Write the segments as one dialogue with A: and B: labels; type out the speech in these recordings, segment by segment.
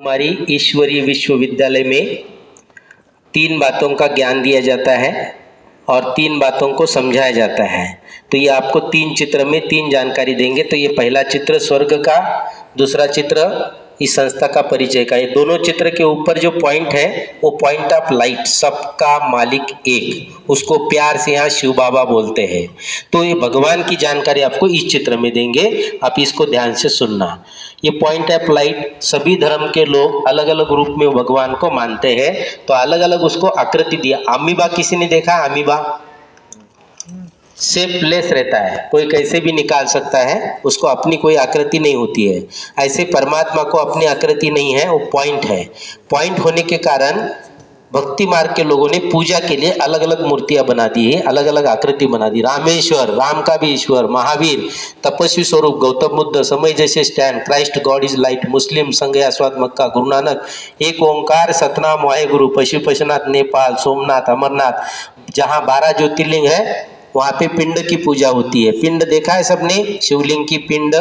A: हमारी ईश्वरीय विश्वविद्यालय में 3 बातों का ज्ञान दिया जाता है और 3 बातों को समझाया जाता है। तो ये आपको 3 चित्र में 3 जानकारी देंगे। तो ये पहला चित्र स्वर्ग का, दूसरा चित्र इस संस्था का परिचय का। ये दोनों चित्र के ऊपर जो पॉइंट है वो पॉइंट ऑफ लाइट, सबका मालिक एक, उसको प्यार से यहाँ शिव बाबा बोलते हैं। तो ये भगवान की जानकारी आपको इस चित्र में देंगे, आप इसको ध्यान से सुनना। ये पॉइंट ऑफ लाइट, सभी धर्म के लोग अलग अलग रूप में भगवान को मानते हैं, तो अलग अलग उसको आकृति दिया। अमीबा किसी ने देखा? अमीबा शेपलेस रहता है, कोई कैसे भी निकाल सकता है, उसको अपनी कोई आकृति नहीं होती है। ऐसे परमात्मा को अपनी आकृति नहीं है, वो पॉइंट है। पॉइंट होने के कारण भक्ति मार्ग के लोगों ने पूजा के लिए अलग अलग मूर्तियां बना दी है, अलग अलग आकृति बना दी। रामेश्वर, राम का भी ईश्वर, महावीर तपस्वी स्वरूप, गौतम बुद्ध समय जैसे stand, Christ God is light, मुस्लिम संघ आस्वाद मक्का, गुरु नानक, एक ओंकार सतनाम वाहेगुरु, पशुपतिनाथ नेपाल, सोमनाथ, अमरनाथ, जहाँ 12 ज्योतिर्लिंग है वहाँ पे पिंड की पूजा होती है। पिंड देखा है सबने? शिवलिंग की पिंड,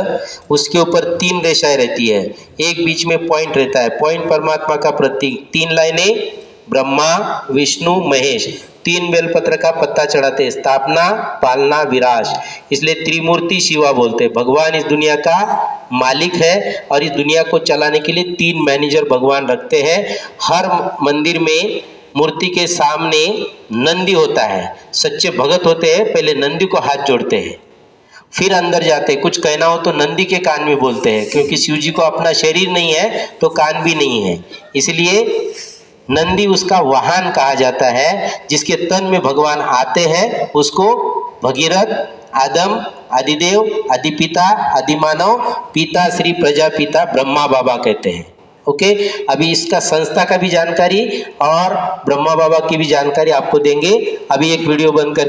A: उसके ऊपर 3 रेखाएं रहती है, एक बीच में पॉइंट रहता है। पॉइंट परमात्मा का प्रतीक। 3 लाइनें, ब्रह्मा विष्णु महेश, 3 बेलपत्र का पत्ता चढ़ाते हैं, स्थापना पालना विराज, इसलिए त्रिमूर्ति शिवा बोलते हैं। भगवान इस दुनिया का मालिक है और इस दुनिया को चलाने के लिए 3 मैनेजर भगवान रखते हैं। हर मंदिर में मूर्ति के सामने नंदी होता है, सच्चे भगत होते हैं, पहले नंदी को हाथ जोड़ते हैं, फिर अंदर जाते हैं। कुछ कहना हो तो नंदी के कान में बोलते हैं, क्योंकि शिव जी को अपना शरीर नहीं है तो कान भी नहीं है, इसलिए नंदी उसका वाहन कहा जाता है। जिसके तन में भगवान आते हैं उसको भगीरथ, आदम, आदिदेव, आदिपिता, आदिमानव, पिता श्री प्रजापिता ब्रह्मा बाबा कहते हैं। ओके, अभी इसका संस्था का भी जानकारी और ब्रह्मा बाबा की भी जानकारी आपको देंगे। अभी एक वीडियो बंद करके